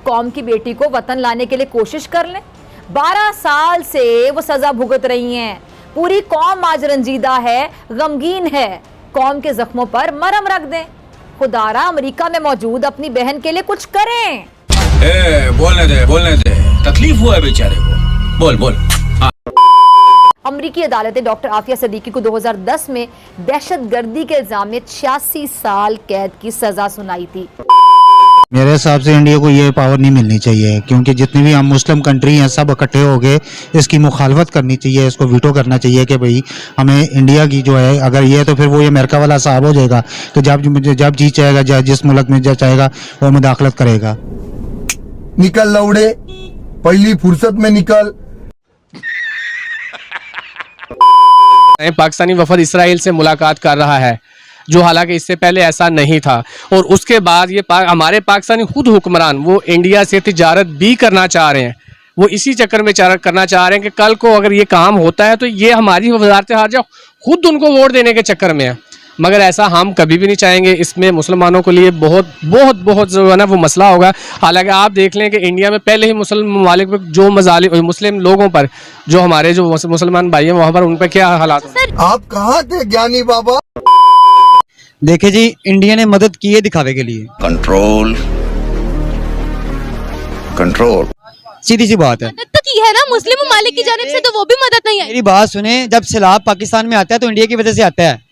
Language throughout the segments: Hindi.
कौम की बेटी को वतन लाने के लिए कोशिश कर लें। 12 साल से वो सजा भुगत रही हैं। पूरी कौम आज रंजीदा है, गमगीन है। कौम के जख्मों पर मरहम रख दें। खुदारा अमेरिका में मौजूद अपनी बहन के लिए कुछ करें। बोलने दे, तकलीफ हुआ है बेचारे को। बोल बोल। अमरीकी अदालत ने डॉक्टर आफिया सिद्दीकी को 2010 में दहशतगर्दी के इल्जाम में 86 साल कैद की सजा सुनाई थी। मेरे हिसाब से इंडिया को ये पावर नहीं मिलनी चाहिए, क्योंकि जितनी भी हम मुस्लिम कंट्री हैं सब इकट्ठे हो गए इसकी मुखालफत करनी चाहिए, इसको वीटो करना चाहिए कि भाई हमें इंडिया की जो है, अगर ये तो फिर वो ये अमेरिका वाला साहब हो जाएगा कि जब जी चाहेगा जिस मुल्क में चाहेगा वो मुदाखलत करेगा। निकल लौड़े, पहली फुर्सत में निकल। पाकिस्तानी वफद इसराइल से मुलाकात कर रहा है, जो हालांकि इससे पहले ऐसा नहीं था। और उसके बाद ये हमारे पाकिस्तानी खुद हुक्मरान वो इंडिया से तिजारत भी करना चाह रहे हैं। वो इसी चक्कर में करना चाह रहे हैं कि कल को अगर ये काम होता है तो ये हमारी वजारत खारजा खुद उनको वोट देने के चक्कर में है। मगर ऐसा हम कभी भी नहीं चाहेंगे। इसमें मुसलमानों के लिए बहुत बहुत बहुत जो है ना वो मसला होगा। हालांकि आप देख लें कि इंडिया में पहले ही मुस्लिम ममालिक पर जो मुस्लिम लोगों पर जो हमारे जो मुसलमान भाई हैं वहाँ पर उन पर क्या हालात हैं। आप कहाँ थे ज्ञानी बाबा? देखिए जी, इंडिया ने मदद की है दिखावे के लिए। कंट्रोल कंट्रोल सीधी सी बात है। मदद तो की है ना मुस्लिम ममालिक की जानिब से, तो वो भी मदद नहीं आई। मेरी बात सुने, जब सैलाब पाकिस्तान में आता है तो इंडिया की वजह से आता है।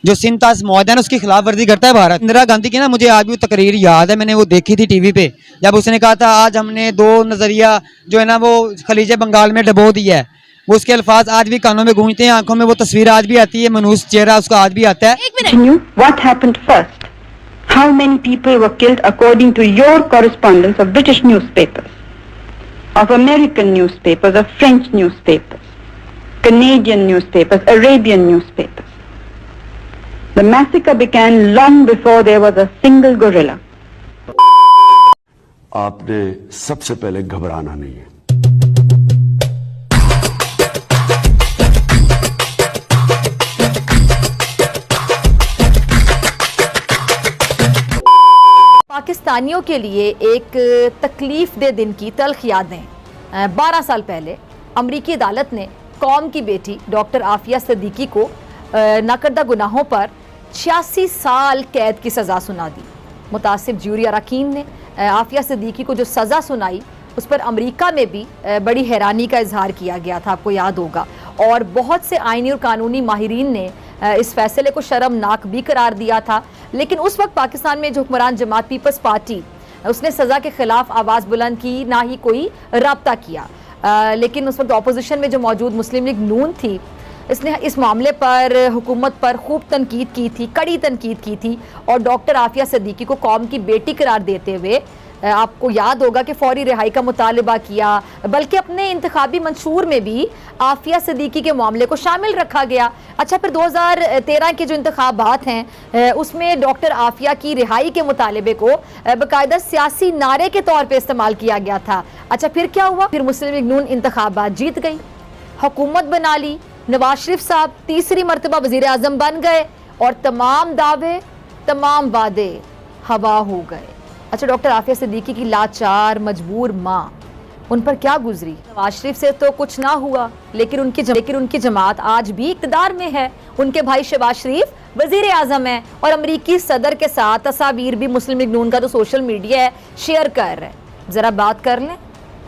जो सिंतास मुआहदा है उसकी खिलाफ वर्जी करता है भारत। इंदिरा गांधी की ना मुझे आज भी तकरीर याद है, मैंने वो देखी थी टीवी पे, जब उसने कहा था आज हमने 2 नजरिया जो है ना वो खलीज बंगाल में डबो दिया है। वो उसके अल्फाज आज भी कानों में गूंजते हैं, आंखों में वो तस्वीर आज भी आती है, मनहूस चेहरा उसका आज भी आता है। What happened first? How many people were killed according to your correspondence of British newspapers, of American newspapers, of French newspapers, Canadian newspapers, Arabian newspapers? The massacre began long before there was a single gorilla. आपने सबसे पहले घबराना नहीं है। पाकिस्तानियों के लिए एक तकलीफ दे दिन की तल्ख यादें। 12 साल पहले अमरीकी अदालत ने कौम की बेटी डॉक्टर आफिया सिद्दीकी को नाकर्दा गुनाहों पर 86 साल कैद की सज़ा सुना दी। मुतासिब ज्यूरी अरकान ने आफिया सिद्दीकी को जो सज़ा सुनाई उस पर अमरीका में भी बड़ी हैरानी का इजहार किया गया था, आपको याद होगा। और बहुत से आइनी और कानूनी माहिरीन ने इस फैसले को शर्मनाक भी करार दिया था। लेकिन उस वक्त पाकिस्तान में जो हुक्मरान जमात पीपल्स पार्टी उसने सज़ा के खिलाफ आवाज़ बुलंद की, ना ही कोई रब्ता किया। लेकिन उस वक्त अपोजिशन में जो मौजूद मुस्लिम लीग नून थी, इसने इस मामले पर हुकूमत पर खूब तनकीद की थी, कड़ी तनकीद की थी। और डॉक्टर आफिया सिद्दीकी को कौम की बेटी करार देते हुए आपको याद होगा कि फौरी रिहाई का मुतालबा किया, बल्कि अपने इंतखाबी मंशूर में भी आफिया सिद्दीकी के मामले को शामिल रखा गया। अच्छा, फिर 2013 के जो इंतखाबात हैं उसमें डॉक्टर आफिया की रिहाई के मुतालबे को बाकायदा सियासी नारे के तौर पर इस्तेमाल किया गया था। अच्छा, फिर क्या हुआ? फिर मुस्लिम लीग नून इंतखाबात जीत गई, हुकूमत बना ली, नवाज शरीफ साहब तीसरी मरतबा वजीर आजम बन गए और तमाम दावे तमाम वादे हवा हो गए। अच्छा, डॉक्टर आफिया सिद्दीकी की लाचार मजबूर माँ, उन पर क्या गुजरी? नवाज शरीफ से तो कुछ ना हुआ, लेकिन उनकी जमात आज भी इक़्तिदार में है। उनके भाई शहबाज शरीफ वजीर आजम है और अमरीकी सदर के साथ तस्वीर भी मुस्लिम लीग नून का जो सोशल मीडिया है शेयर कर रहे हैं। ज़रा बात कर लें,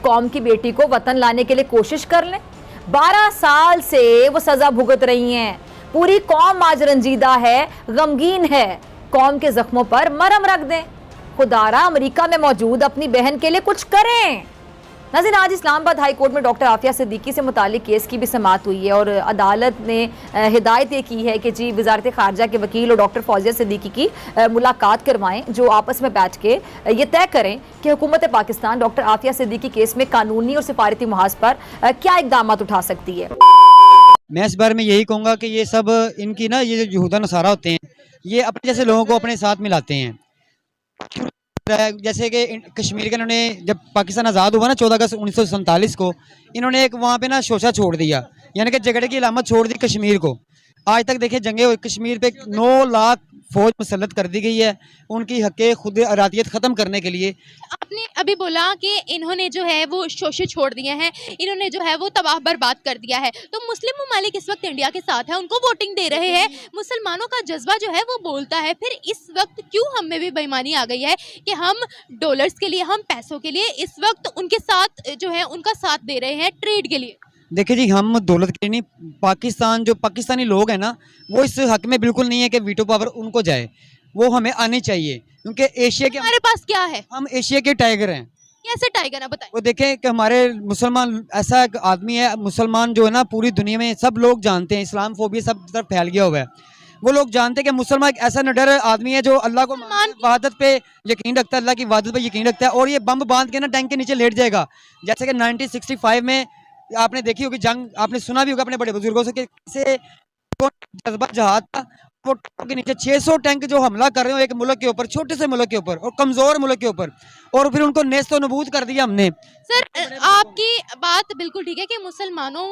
कौम की बेटी को वतन लाने के लिए कोशिश कर लें। 12 साल से वो सजा भुगत रही हैं। पूरी कौम आज रंजीदा है, गमगीन है। कौम के जख्मों पर मरहम रख दें। खुदारा अमेरिका में मौजूद अपनी बहन के लिए कुछ करें। नाज़रीन, आज इस्लामाबाद हाई कोर्ट में डॉक्टर आफिया सिद्दीकी से मुतालिक केस की भी समाअत हुई है और अदालत ने हिदायत ये की है कि जी वजारत खारजा के वकील और डॉक्टर फौजिया सिद्दीकी की मुलाकात करवाएं, जो आपस में बैठ के ये तय करें कि हुकूमत पाकिस्तान डॉक्टर आफिया सिद्दीकी केस में कानूनी और सिफारती महाज पर क्या इक़दाम उठा सकती है। मैं इस बारे में यही कहूँगा कि ये सब इनकी ना ये जो यहूदा नसारा होते हैं ये अपने जैसे लोगों को अपने साथ मिलाते हैं। जैसे कि कश्मीर के इन्होंने जब पाकिस्तान आज़ाद हुआ ना 14 अगस्त 1947 को, इन्होंने एक वहाँ पे ना शोशा छोड़ दिया, यानी कि झगड़े की अलामत छोड़ दी कश्मीर को। आज तक देखिए जंगे कश्मीर पे 9 लाख फौज मुसल्लत कर दी गई है उनकी हक़े खुद अरादियत ख़त्म करने के लिए। आपने अभी बोला कि इन्होंने जो है वो शोषित छोड़ दिए हैं, इन्होंने जो है वो तबाह बर्बाद कर दिया है। तो मुस्लिम ममालिक इस वक्त इंडिया के साथ है, उनको वोटिंग दे रहे हैं, मुसलमानों का जज्बा जो है वो बोलता है। फिर इस वक्त क्यों हम में भी बेईमानी आ गई है कि हम डॉलर्स के लिए, हम पैसों के लिए इस वक्त उनके साथ जो है उनका साथ दे रहे हैं ट्रेड के लिए? देखिए जी, हम दौलत के लिए नहीं, पाकिस्तान जो पाकिस्तानी लोग हैं ना वो इस हक में बिल्कुल नहीं है कि वीटो पावर उनको जाए, वो हमें आनी चाहिए क्योंकि एशिया के हमारे पास क्या है, हम एशिया के टाइगर हैं। कैसे टाइगर है बताइए? वो देखें कि हमारे मुसलमान ऐसा एक आदमी है, मुसलमान जो है ना पूरी दुनिया में सब लोग जानते हैं, इस्लाम फोबिया सब तरफ फैल गया हुआ है। वो लोग जानते हैं कि मुसलमान एक ऐसा निडर आदमी है जो अल्लाह को वहादत पे यकीन रखता है, अल्लाह की वहादत पे यकीन रखता है और ये बम बांध के ना टैंक के नीचे लेट जाएगा। जैसे कि 1965 में आपने देखी होगी जंग, आपने सुना भी होगा अपने बड़े बुजुर्गों से कि कैसे जज्बा जहाज था, वो के नीचे 600 टैंक जो हमला कर रहे हो एक मुल्क के ऊपर, छोटे से मुल्क के ऊपर और कमजोर मुल्क के ऊपर, और फिर उनको नेस्तो नबूद कर दिया हमने। सर आपकी बात बिल्कुल ठीक है कि मुसलमानों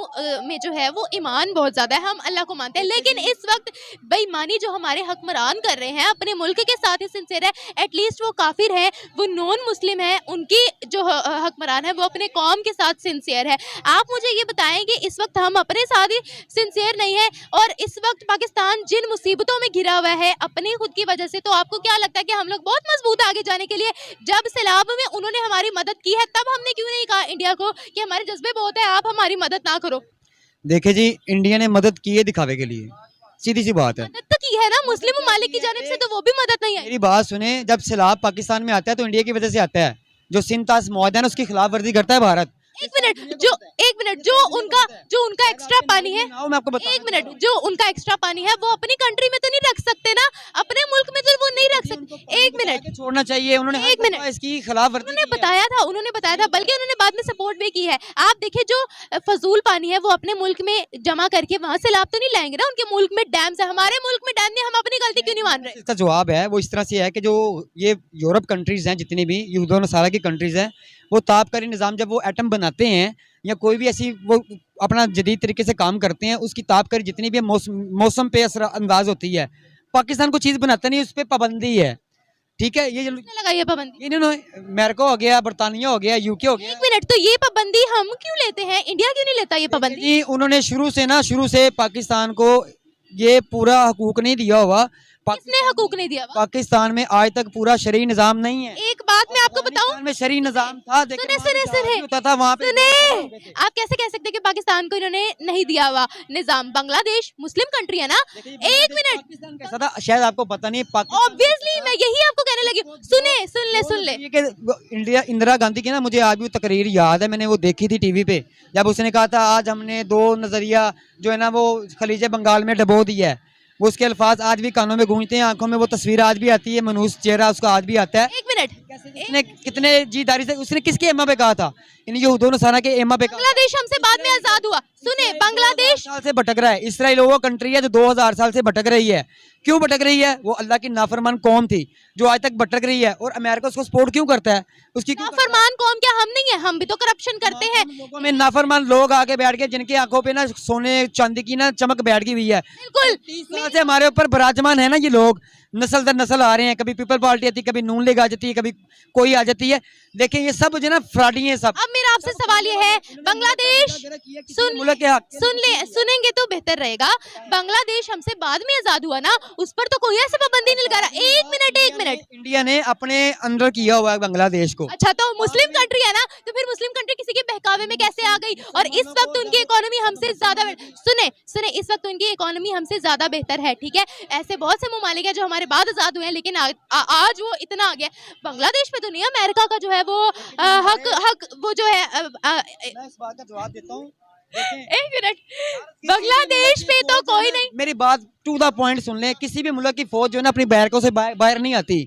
में जो है वो ईमान बहुत ज्यादा है, हम अल्लाह को मानते हैं, लेकिन इस वक्त बेईमानी जो हमारे हुक्मरान कर रहे हैं अपने मुल्क के साथ ही सिंसियर है, एटलीस्ट वो काफिर है, वो नॉन मुस्लिम है, उनकी जो हुक्मरान है वो अपने कौम के साथ सिंसियर है। आप मुझे ये बताएं कि इस वक्त हम अपने साथ ही सिंसियर नहीं है और इस वक्त पाकिस्तान जिन मुसीबतों में घिरा हुआ है अपनी खुद की वजह से, तो आपको क्या लगता है कि हम लोग बहुत मजबूत आगे जाने के लिए? जब सैलाब में उन्होंने हमारी मदद की है तब हमने क्यों नहीं कहा इंडिया को कि हमारे जज्बे बहुत है, आप हमारी मदद ना करो? देखिए जी, इंडिया ने मदद की है दिखावे के लिए, सीधी सी बात है। मदद तो की है ना मुस्लिम ममालिक की जानिब से, तो वो भी मदद नहीं है। मेरी बात सुने, जब सैलाब पाकिस्तान में आता है तो इंडिया की वजह से आता है। जो सिंध तास मुआहदा है उसकी खिलाफ वर्जी करता है भारत। एक मिनट जो उनका एक्स्ट्रा पानी है, मैं आपको बता, एक मिनट, जो उनका एक्स्ट्रा पानी है वो अपनी कंट्री में तो नहीं रख सकते ना, अपने मुल्क में तो वो नहीं रख सकते। एक मिनट छोड़ना चाहिए उन्होंने, एक मिनट, इसकी खिलाफ वर्जी उन्होंने बताया था, बल्कि उन्होंने बाद में सपोर्ट भी की है। आप देखिए जो फजूल पानी है वो अपने मुल्क में जमा करके वहां से लाभ तो नहीं लाएंगे ना, उनके मुल्क में डैम्स है, हमारे मुल्क में डैम नहीं, हम अपनी गलती क्यों नहीं मान रहे? इसका जवाब है वो इस तरह से है कि जो ये यूरोप कंट्रीज हैं, जितनी भी यहूद व नसारा की कंट्रीज हैं, वो ताबकारी निज़ाम जब वो एटम बनाते हैं या कोई भी ऐसी वो अपना जदीद तरीके से काम करते हैं, उसकी ताबकारी जितनी भी मौसम पे असर अंदाज होती है। पाकिस्तान को चीज़ बनाता नहीं, उस पर पाबंदी है, ठीक है? ये लगाइए पाबंदी, इन्होंने अमेरिका हो गया, बरतानिया हो गया, यूके हो गया। एक मिनट, तो ये पाबंदी हम क्यों लेते हैं, इंडिया क्यों नहीं लेता ये पाबंदी? जी, उन्होंने शुरू से पाकिस्तान को ये पूरा हकूक नहीं दिया हुआ। किसने हकूक नहीं दिया? पाकिस्तान में आज तक पूरा शरई निज़ाम नहीं है। एक बात मैं आपको बताऊं, में शरई निज़ाम था, सुने होता था वहाँ पे। आप कैसे कह सकते हैं कि पाकिस्तान को इन्होंने नहीं दिया हुआ निज़ाम? बांग्लादेश मुस्लिम कंट्री है ना। एक मिनट, पाकिस्तान कैसा था शायद आपको पता नहीं। ऑब्वियसली मैं यही आपको कहने लगी, सुन ले। इंडिया इंदिरा गांधी की ना, मुझे आज भी तकरीर याद है, मैंने वो देखी थी टीवी पे, जब उसने कहा था आज हमने 2 नजरिया जो है ना वो खलीज बंगाल में डबो दिया है। वो उसके अल्फाज आज भी कानों में गूंजते हैं, आंखों में वो तस्वीर आज भी आती है, मनूस चेहरा उसका आज भी आता है। एक मिनट, उसने कितने जीदारी से, उसने किसके एमा पे कहा था? इन यहूदों नसारा के एमा पे। बांग्लादेश हमसे बाद में आजाद हुआ। सुने, बांग्लादेश साल से भटक रहा है। इसराइल वो कंट्री है जो 2000 साल से भटक रही है। क्यों भटक रही है? वो अल्लाह की नाफरमान कौम थी जो आज तक भटक रही है, और अमेरिका उसको सपोर्ट क्यों करता है? उसकी नाफरमान कौम क्या हम नहीं है? हम भी तो करप्शन करते हैं। लोगों में नाफरमान लोग आके बैठ गए जिनकी आंखों पे ना सोने चांदी की ना चमक बैठ गई हुई है। बिल्कुल, 30 साल से हमारे ऊपर विराजमान है ना ये लोग, नस्ल दर नस्ल आ रहे हैं। कभी पीपल पार्टी आती है, कभी नून लीग आ जाती है, कभी कोई आ जाती है। देखिए ये सब जो ना फ्रॉडी है सब। अब मेरा आपसे सवाल ये है, बांग्लादेश सुनेंगे तो बेहतर रहेगा। बांग्लादेश हमसे बाद में आजाद हुआ ना, उस पर तो कोई ऐसी पाबंदी नहीं लगा रहा। एक मिनट, इंडिया ने अपने अंदर किया हुआ है बांग्लादेश को। अच्छा, तो मुस्लिम कंट्री है ना, तो फिर मुस्लिम कंट्री किसी के बहकावे में कैसे आ गई? और इस वक्त उनकी इकोनॉमी हमसे ज्यादा, सुने, इस वक्त उनकी इकोनॉमी हमसे ज्यादा बेहतर है, ठीक है? ऐसे बहुत से ममालिक है जो हमारे बाद आजाद हुए हैं, लेकिन आज वो इतना आ गया। बांग्लादेश पे तो नहीं, अमेरिका का जो है वो हक वो जो है मैं इस बात का जवाब देता हूँ। एक मिनट, बांग्लादेश पे तो कोई नहीं। मेरी बात टू द पॉइंट सुन ले। किसी भी मुल्क की फौज जो है ना अपनी बैरकों से बाहर नहीं आती।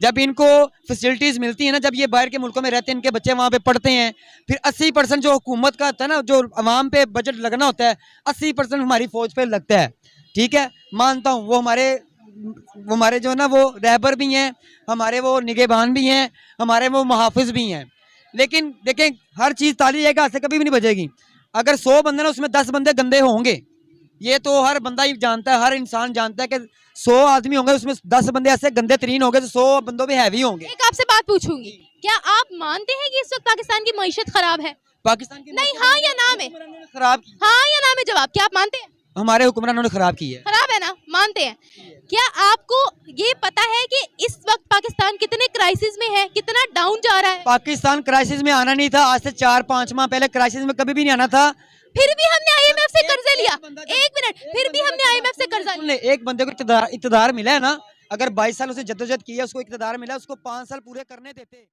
जब इनको फैसिलिटीज मिलती है ना, जब ये बाहर के मुल्कों में रहते हैं, इनके बच्चे वहाँ पे पढ़ते हैं, फिर 80% जो हुकूमत का होता है ना, जो अवाम पे बजट लगना होता है, 80% हमारी फौज पे लगता है, ठीक है? मानता हूँ वो हमारे जो है ना वो रहबर भी हैं, हमारे वो निगहबान भी हैं, हमारे वो मुहाफिज भी हैं। लेकिन देखें, हर चीज़ ताली एक हाथ से कभी भी नहीं बजेगी। अगर 100 बंदे ना, उसमें 10 बंदे गंदे होंगे, ये तो हर बंदा ही जानता है, हर इंसान जानता है कि 100 आदमी होंगे उसमें 10 बंदे ऐसे गंदे तरीन होंगे तो 100 बंदों में हैवी होंगे। एक आपसे बात पूछूंगी, क्या आप मानते हैं कि इस वक्त पाकिस्तान की मईशत खराब है? पाकिस्तान की नहीं, हाँ या ना में? खराब की, हाँ या ना में जवाब। क्या आप मानते हैं? हमारे हुक्मरानों ने खराब की है। खराब है ना, मानते हैं। क्या आपको ये पता है कि इस वक्त पाकिस्तान कितने क्राइसिस में है, कितना डाउन जा रहा है? पाकिस्तान क्राइसिस में आना नहीं था, आज से 4-5 माह पहले क्राइसिस में कभी भी नहीं आना था। फिर भी हमने IMF से कर्जा लिया। एक मिनट, फिर भी हमने IMF से कर्जा लिया। एक बंदे को इक़्तिदार मिला है ना, अगर 22 साल उसे जद्दोजहद की है, उसको इक़्तिदार मिला, उसको 5 साल पूरे करने देते।